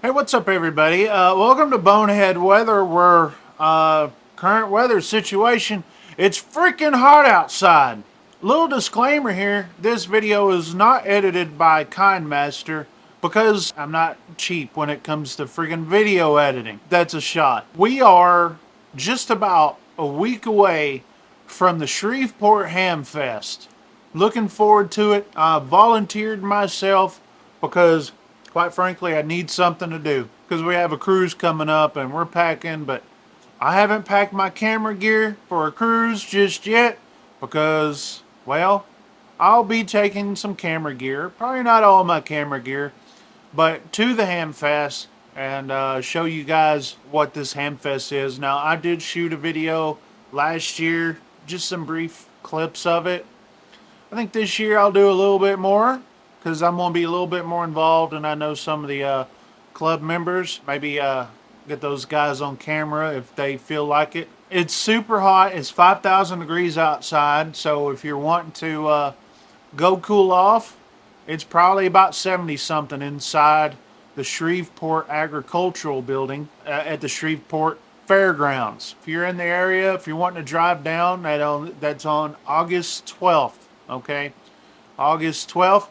Hey, what's up, everybody? Welcome to Bonehead Weather, where current weather situation, it's freaking hot outside. Little disclaimer here, this video is not edited by KindMaster because I'm not cheap when it comes to freaking video editing. That's a shot. We are just about a week away from the Shreveport Ham Fest. Looking forward to it. I volunteered myself because, quite frankly, I need something to do. Because we have a cruise coming up and we're packing, but I haven't packed my camera gear for a cruise just yet because, well, I'll be taking some camera gear. Probably not all my camera gear, but to the Hamfest and show you guys what this Hamfest is. Now, I did shoot a video last year, just some brief clips of it. I think this year I'll do a little bit more because I'm going to be a little bit more involved, and I know some of the club members. Maybe get those guys on camera if they feel like it. It's super hot. It's 5,000 degrees outside, so if you're wanting to go cool off, it's probably about 70 something inside the Shreveport Agricultural Building at the Shreveport Fairgrounds. If you're in the area, if you're wanting to drive down, that's on August 12th. Okay, August 12th.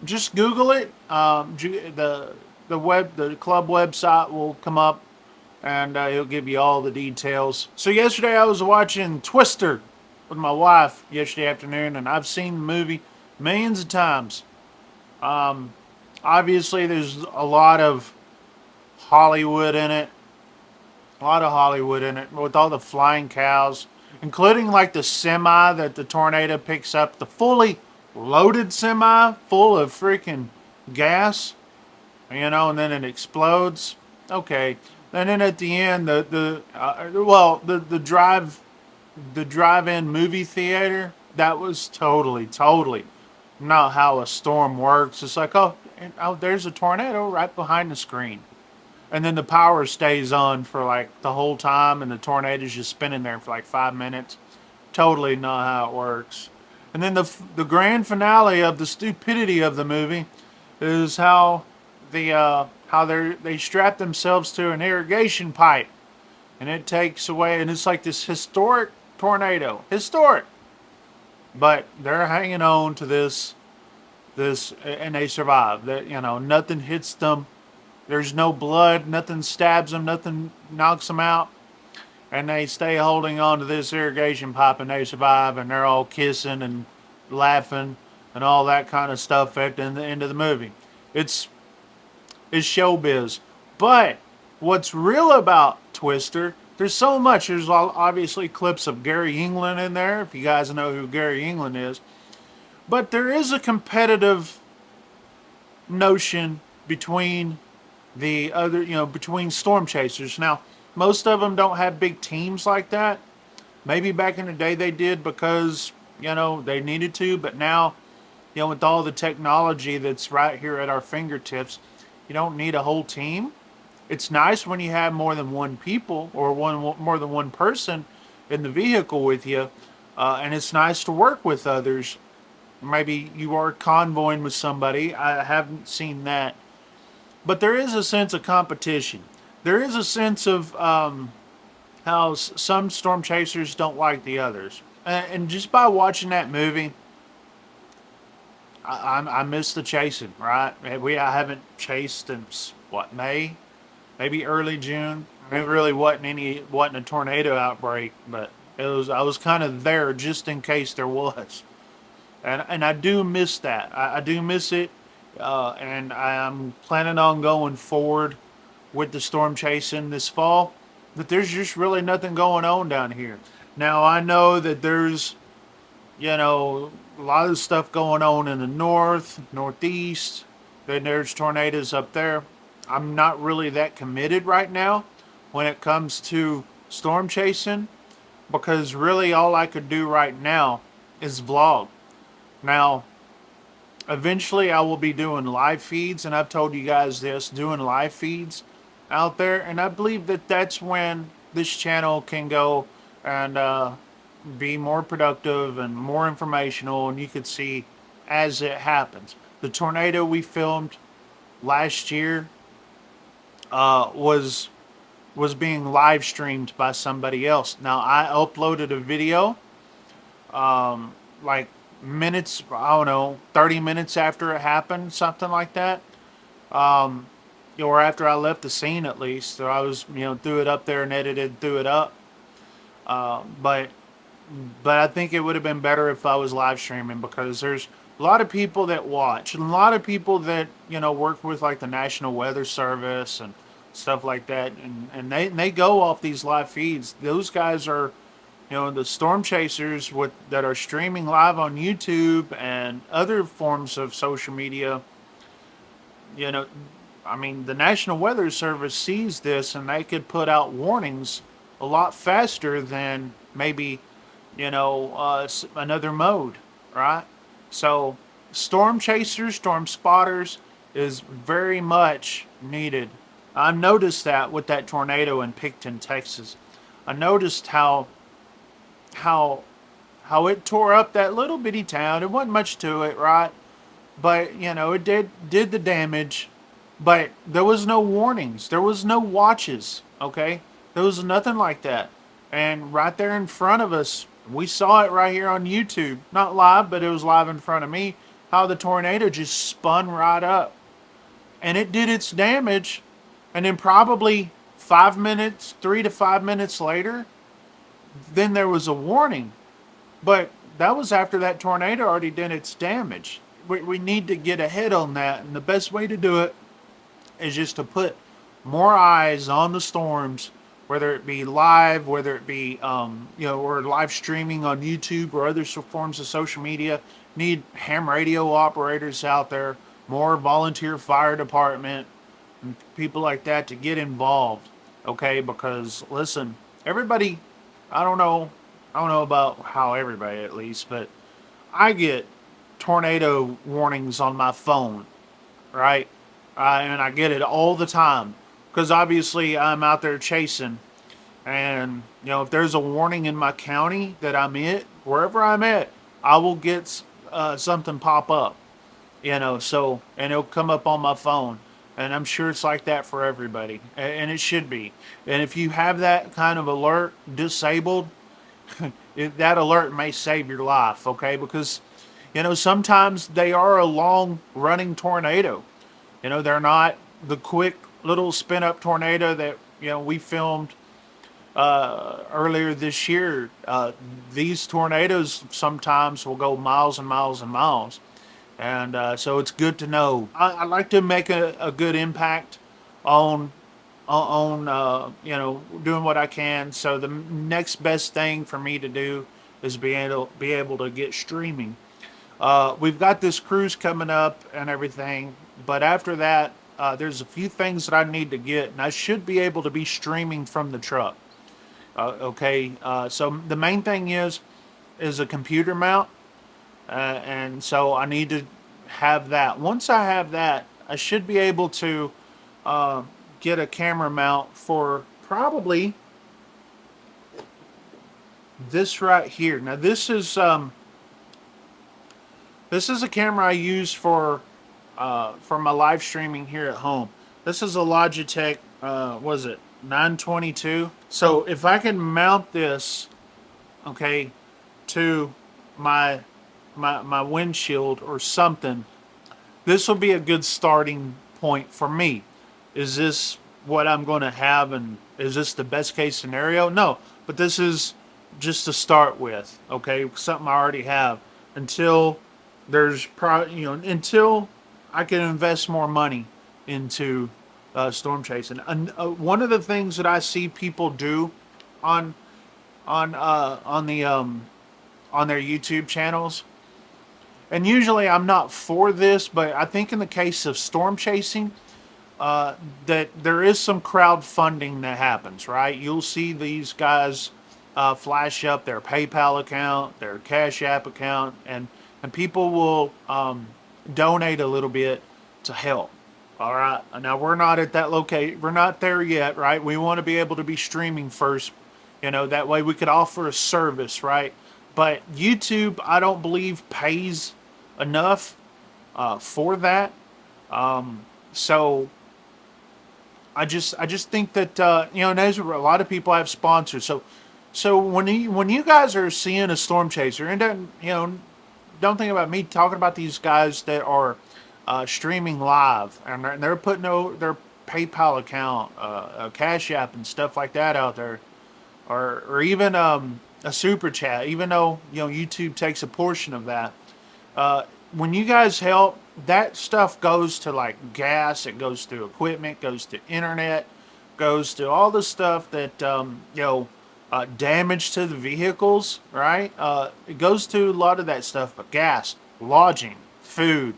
Just Google it. The club website will come up, and it'll give you all the details. So yesterday I was watching Twister with my wife yesterday afternoon, and I've seen the movie millions of times. Obviously, there's a lot of Hollywood in it. A lot of Hollywood in it with all the flying cows, including like the semi that the tornado picks up, the fully loaded semi full of freaking gas, and then it explodes. Okay, and then at the end, the drive-in movie theater, that was totally not how a storm works. It's like, oh, there's a tornado right behind the screen, and then the power stays on for like the whole time, and the tornado's just spinning there for like 5 minutes. Totally not how it works. And then the grand finale of the stupidity of the movie is how they strap themselves to an irrigation pipe, and it takes away, and it's like this historic tornado, historic, but they're hanging on to this, and they survive. That nothing hits them. There's no blood. Nothing stabs them. Nothing knocks them out. And they stay holding on to this irrigation pipe, and they survive. And they're all kissing and laughing and all that kind of stuff at the end of the movie. It's it's showbiz. But what's real about Twister? There's so much. There's obviously clips of Gary England in there, if you guys know who Gary England is. But there is a competitive notion between between storm chasers. Now, most of them don't have big teams like that. Maybe back in the day they did because, they needed to, but now, with all the technology that's right here at our fingertips, you don't need a whole team. It's nice when you have more than one people or more than one person in the vehicle with you, and it's nice to work with others. Maybe you are convoying with somebody. I haven't seen that, but there is a sense of competition. There is a sense of how some storm chasers don't like the others, and just by watching that movie, I miss the chasing. Right? I haven't chased since what, May, maybe early June. It really wasn't a tornado outbreak, but I was kind of there just in case there was, and I do miss that. I do miss it, and I'm planning on going forward with the storm chasing this fall. But there's just really nothing going on down here. Now I know that there's a lot of stuff going on in the north, northeast. Then there's tornadoes up there. I'm not really that committed right now when it comes to storm chasing because really all I could do right now is vlog. Now, eventually I will be doing live feeds, and I've told you guys this, doing live feeds out there, and I believe that that's when this channel can go and be more productive and more informational, and you could see as it happens. The tornado we filmed last year, was being live streamed by somebody else. Now I uploaded a video like minutes, I don't know, 30 minutes after it happened, something like that. Or after I left the scene at least. So I was, threw it up there and edited, threw it up. But I think it would have been better if I was live streaming, because there's a lot of people that watch, and a lot of people that work with like the National Weather Service and stuff like that, and they go off these live feeds. Those guys are the storm chasers with that are streaming live on YouTube and other forms of social media. You know, I mean, the National Weather Service sees this, and they could put out warnings a lot faster than maybe another mode, right? So, storm chasers, storm spotters is very much needed. I noticed that with that tornado in Picton, Texas. I noticed how how it tore up that little bitty town. It wasn't much to it, right? But it did the damage. But there was no warnings. There was no watches. Okay, there was nothing like that. And right there in front of us, we saw it right here on YouTube. Not live, but it was live in front of me. How the tornado just spun right up, and it did its damage. And then probably 5 minutes, 3 to 5 minutes later, then there was a warning. But that was after that tornado already did its damage. We need to get ahead on that, and the best way to do it is just to put more eyes on the storms, whether it be live, whether it be or live streaming on YouTube or other forms of social media. Need ham radio operators out there, more volunteer fire department, and people like that to get involved. Okay, because listen, everybody, I don't know, about how everybody at least, but I get tornado warnings on my phone, right? And I get it all the time because obviously I'm out there chasing, and if there's a warning in my county that I'm in, wherever I'm at, I will get something pop up, so, and it'll come up on my phone. And I'm sure it's like that for everybody, and it should be. And if you have that kind of alert disabled, that alert may save your life, okay? Because, sometimes they are a long running tornado. They're not the quick little spin up tornado that, we filmed earlier this year. These tornadoes sometimes will go miles and miles and miles. And so it's good to know. I like to make a good impact on doing what I can. So the next best thing for me to do is be able to get streaming. We've got this cruise coming up and everything, but after that, there's a few things that I need to get, and I should be able to be streaming from the truck. Okay, so the main thing is a computer mount, and so I need to have that. Once I have that, I should be able to uh, get a camera mount for probably this right here. Now this is a camera I use for my live streaming here at home. This is a Logitech. Was it 922? So if I can mount this, okay, to my my windshield or something, this will be a good starting point for me. Is this what I'm going to have, and is this the best case scenario? No, but this is just to start with, okay? Something I already have until until I can invest more money into storm chasing. And one of the things that I see people do on on uh, on the um, on their YouTube channels, and usually I'm not for this, but I think in the case of storm chasing, that there is some crowdfunding that happens, right? You'll see these guys flash up their PayPal account, their Cash App account, and people will donate a little bit to help. All right. Now we're not at that location. We're not there yet, right? We want to be able to be streaming first. That way we could offer a service, right? But YouTube, I don't believe pays enough for that. So I just think that and there's a lot of people have sponsors. So when you guys are seeing a storm chaser, and don't think about me talking about these guys that are streaming live, and they're putting their PayPal account, Cash App, and stuff like that out there, or even a super chat. Even though YouTube takes a portion of that, when you guys help, that stuff goes to like gas, it goes to equipment, goes to internet, goes to all the stuff that damage to the vehicles, right? It goes to a lot of that stuff, but gas, lodging, food.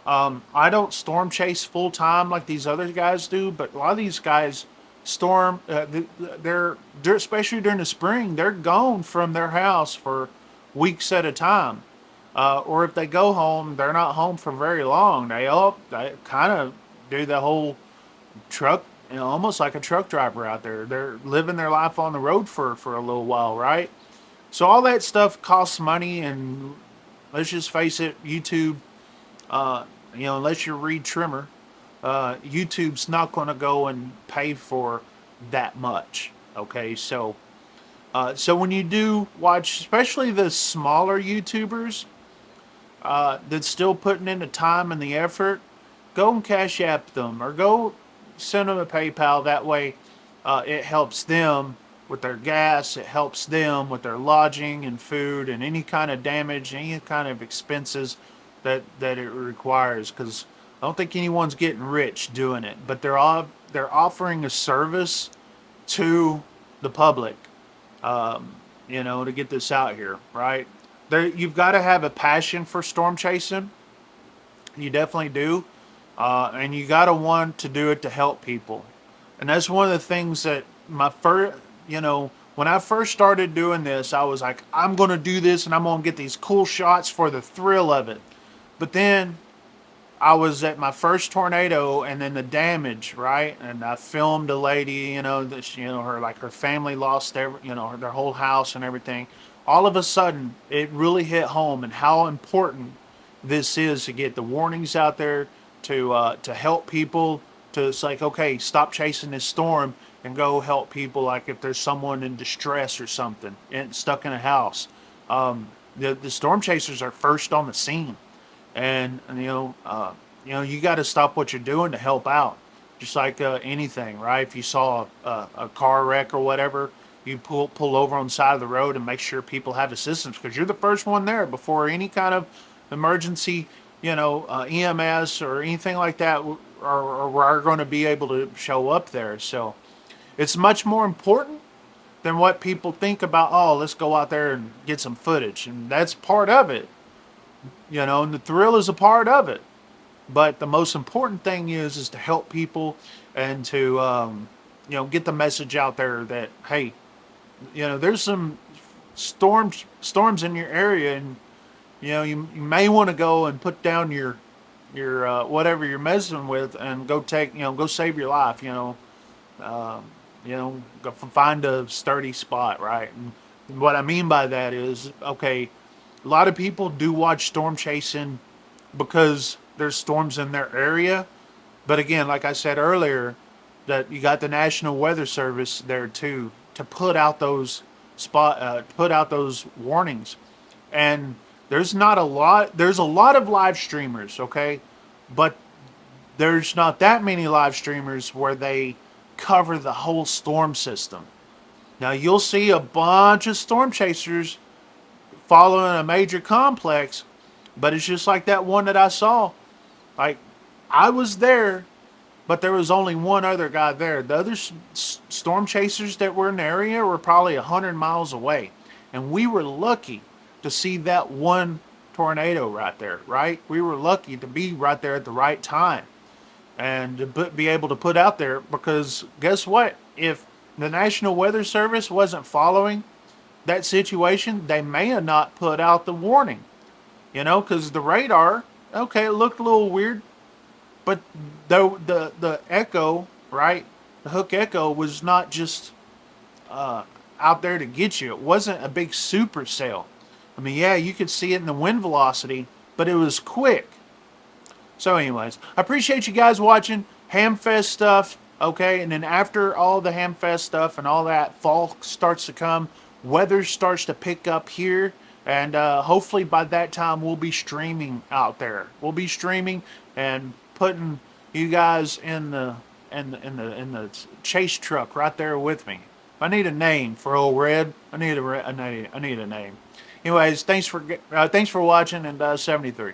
I don't storm chase full time like these other guys do, but a lot of these guys storm. They're especially during the spring. They're gone from their house for weeks at a time, or if they go home, they're not home for very long. They kind of do the whole truck, almost like a truck driver out there. They're living their life on the road for a little while, right? So all that stuff costs money, and let's just face it, YouTube. Unless you're Reed Trimmer, YouTube's not going to go and pay for that much. Okay, so when you do watch, especially the smaller YouTubers that's still putting in the time and the effort, go and Cash App them or go send them a PayPal. That way, it helps them with their gas. It helps them with their lodging and food and any kind of damage, any kind of expenses that it requires. Because I don't think anyone's getting rich doing it, but they're offering a service to the public. To get this out here, right? You've got to have a passion for storm chasing. You definitely do. And you got to want to do it to help people. And that's one of the things that when I first started doing this, I was like, I'm going to do this and I'm going to get these cool shots for the thrill of it. But then I was at my first tornado and then the damage, right? And I filmed a lady, that her family lost their whole house and everything. All of a sudden, it really hit home and how important this is to get the warnings out there to help people. It's like, okay, stop chasing this storm and go help people. Like if there's someone in distress or something and stuck in a house, the storm chasers are first on the scene, and you got to stop what you're doing to help out. Just like anything, right? If you saw a car wreck or whatever, you pull over on the side of the road and make sure people have assistance because you're the first one there before any kind of emergency, EMS or anything like that are going to be able to show up there. So it's much more important than what people think about. Oh, let's go out there and get some footage, and that's part of it. And the thrill is a part of it. But the most important thing is to help people and to get the message out there that hey, there's some storms in your area, and you may want to go and put down your whatever you're messing with and go save your life. Go find a sturdy spot, right? And what I mean by that is, okay, a lot of people do watch storm chasing because there's storms in their area. But again, like I said earlier, that you got the National Weather Service there too to put out those warnings. And there's not a lot. There's a lot of live streamers, okay, but there's not that many live streamers where they cover the whole storm system. Now you'll see a bunch of storm chasers following a major complex, but it's just like that one that I saw. Like, I was there, but there was only one other guy there. The other storm chasers that were in the area were probably 100 miles away. And we were lucky to see that one tornado right there, right? We were lucky to be right there at the right time and to be able to put out there because guess what? If the National Weather Service wasn't following that situation, they may have not put out the warning, because the radar, okay, it looked a little weird, but the echo, right? The hook echo was not just out there to get you. It wasn't a big supercell. I mean, yeah, you could see it in the wind velocity, but it was quick. So anyways, I appreciate you guys watching. Hamfest stuff, okay, and then after all the Hamfest stuff and all that, fall starts to come, weather starts to pick up here, and hopefully by that time we'll be streaming out there. We'll be streaming and putting you guys in the chase truck right there with me. I need a name for old Red. I need a name. Anyways, thanks for watching, and 73.